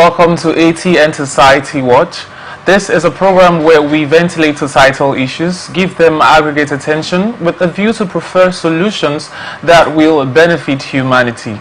Welcome to ATN Society Watch. This is a program where we ventilate societal issues, give them aggregate attention with a view to prefer solutions that will benefit humanity.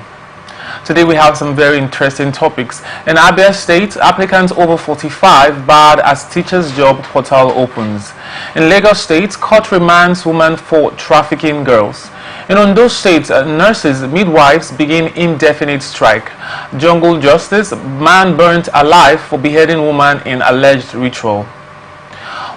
Today we have some very interesting topics. In Abia State, applicants over 45 barred as teachers' job portal opens. In Lagos State, court remands woman for trafficking girls. In Ondo State, nurses, midwives begin indefinite strike. Jungle justice, man burnt alive for beheading woman in alleged ritual.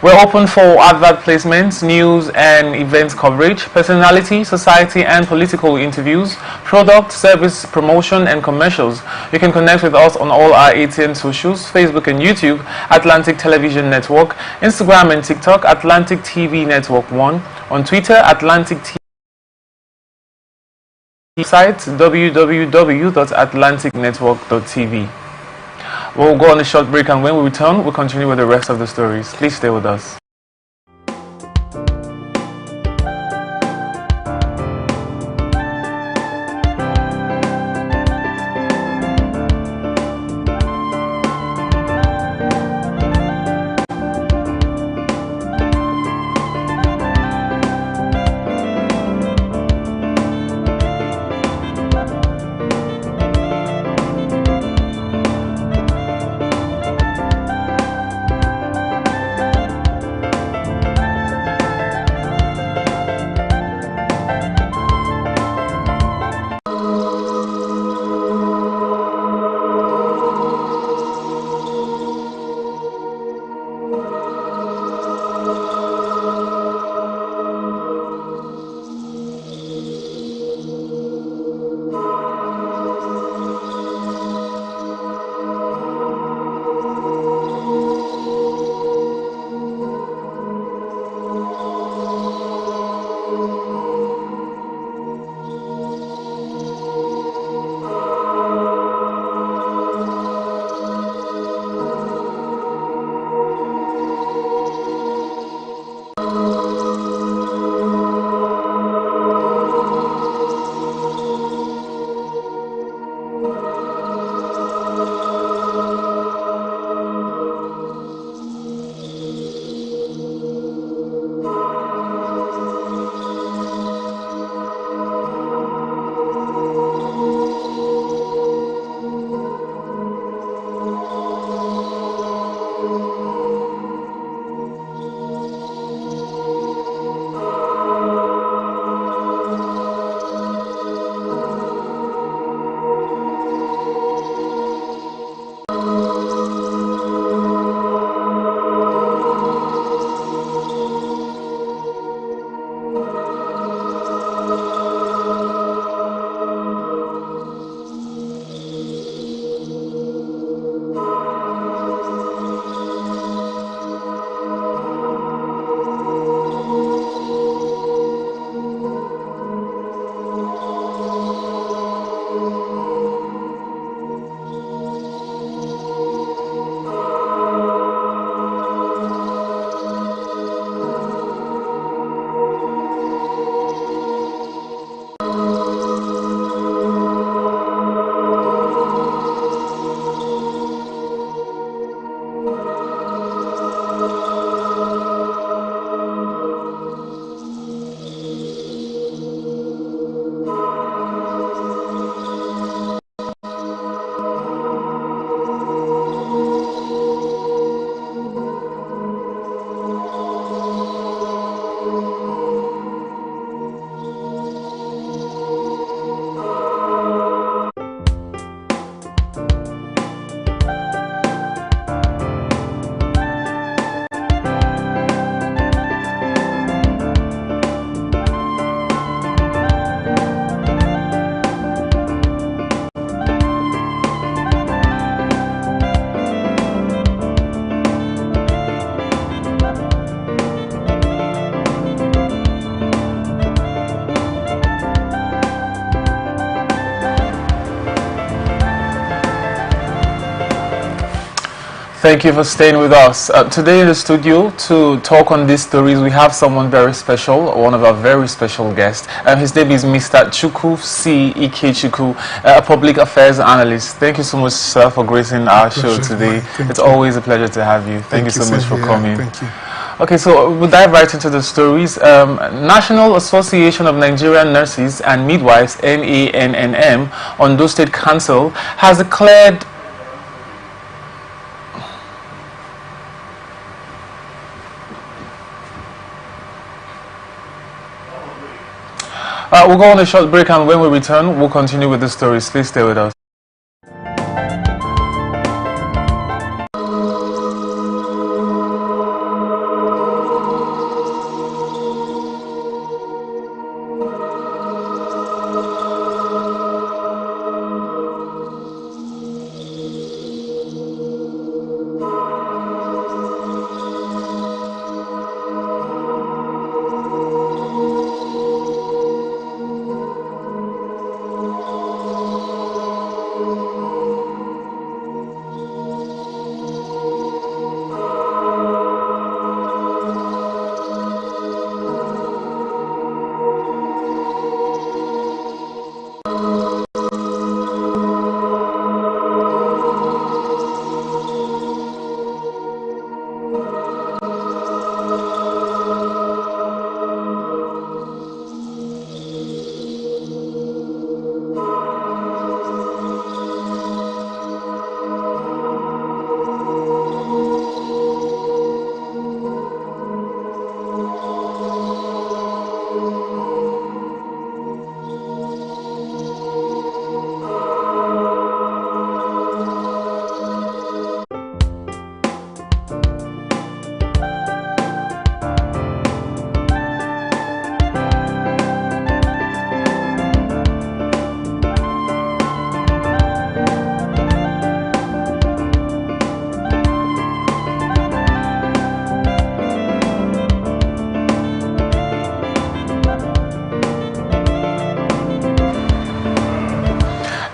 We're open for advert placements, news and event coverage, personality, society and political interviews, product, service, promotion and commercials. You can connect with us on all our ATN socials, Facebook and YouTube, Atlantic Television Network, Instagram and TikTok, Atlantic TV Network 1, on Twitter, Atlantic TV, site www.atlanticnetwork.tv. We'll go on a short break, and when we return, we'll continue with the rest of the stories. Please stay with us. Thank you for staying with us. Today in the studio to talk on these stories, we have someone very special, one of our very special guests. His name is Mr. Chukwu C. Ikechukwu, a public affairs analyst. Thank you so much, sir, for gracing our show today. It's always a pleasure to have you. Thank you so much for coming. Thank you. Okay, so we'll dive right into the stories. National Association of Nigerian Nurses and Midwives, NANNM, Ondo State Council, has declared we'll go on a short break, and when we return, we'll continue with the stories. Please stay with us.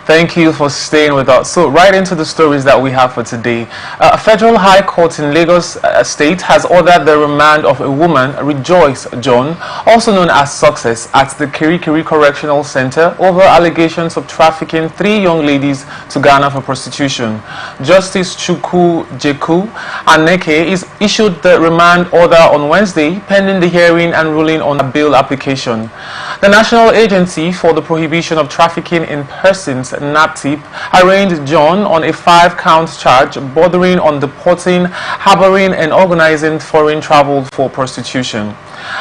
Thank you for staying with us. So right into the stories that we have for today. A federal high court in Lagos State has ordered the remand of a woman, Rejoice John, also known as Success, at the Kirikiri Correctional Center over allegations of trafficking 3 young ladies to Ghana for prostitution. Justice Chukwu Jeku Aneke issued the remand order on Wednesday, pending the hearing and ruling on a bail application. The National Agency for the Prohibition of Trafficking in Persons, NAPTIP, arraigned John on a 5-count charge bordering on deporting, harboring and organizing foreign travel for prostitution.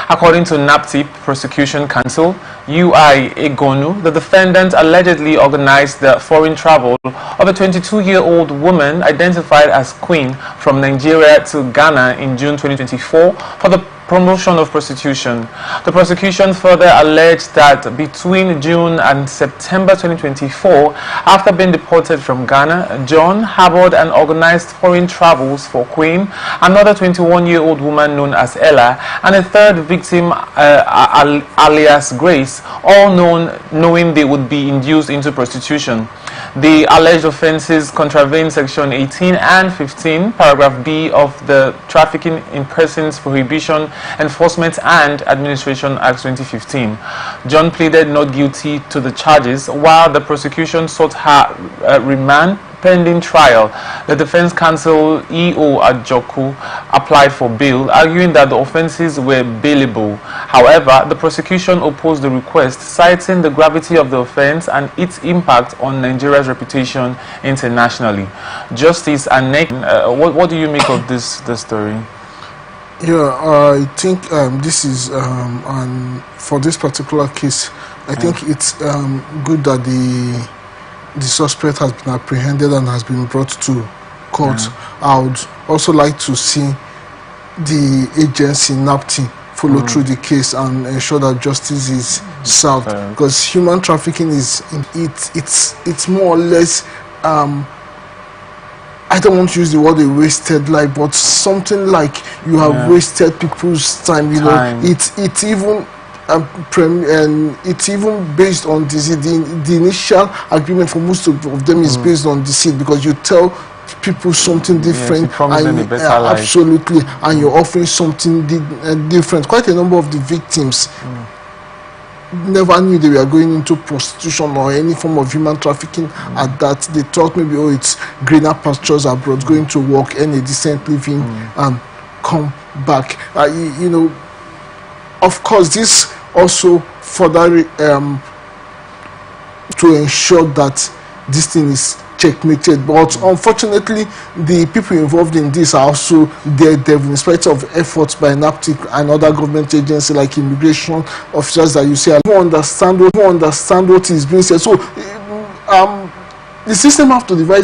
According to NAPTIP Prosecution Counsel, UI Egonu, the defendant allegedly organized the foreign travel of a 22-year-old woman identified as Queen from Nigeria to Ghana in June 2024 for the promotion of prostitution. The prosecution further alleged that between June and September 2024, after being deported from Ghana, John harbored and organized foreign travels for Queen, another 21-year-old woman known as Ella, and a third victim alias Grace, all knowing they would be induced into prostitution. The alleged offences contravene Section 18 and 15, Paragraph B of the Trafficking in Persons Prohibition, Enforcement and Administration Act 2015. John pleaded not guilty to the charges, while the prosecution sought her remand pending trial. The defense counsel E.O. Ajoku applied for bail, arguing that the offences were bailable. However, the prosecution opposed the request, citing the gravity of the offence and its impact on Nigeria's reputation internationally. Justice Anek, what do you make of this story? Yeah, I think this is, and for this particular case, I think it's good that the suspect has been apprehended and has been brought to court. I would also like to see the agency NAPTI follow through the case and ensure that justice is served, because human trafficking is it's more or less I don't want to use the word a wasted life, but something like you have wasted people's time. You know, it's even and it's even based on deceit. The initial agreement for most of them is based on deceit, because you tell people something different, promising a better life. Absolutely, and you're offering something different. Quite a number of the victims never knew they were going into prostitution or any form of human trafficking. At that, they thought maybe, oh, it's greener pastures abroad, going to work, earn a decent living, and come back. You know, of course, this also further to ensure that this thing is checkmated, but unfortunately the people involved in this are also daredevil in spite of efforts by NAPTIC and other government agencies like immigration officers that you say who understand what is being said. So the system have to devise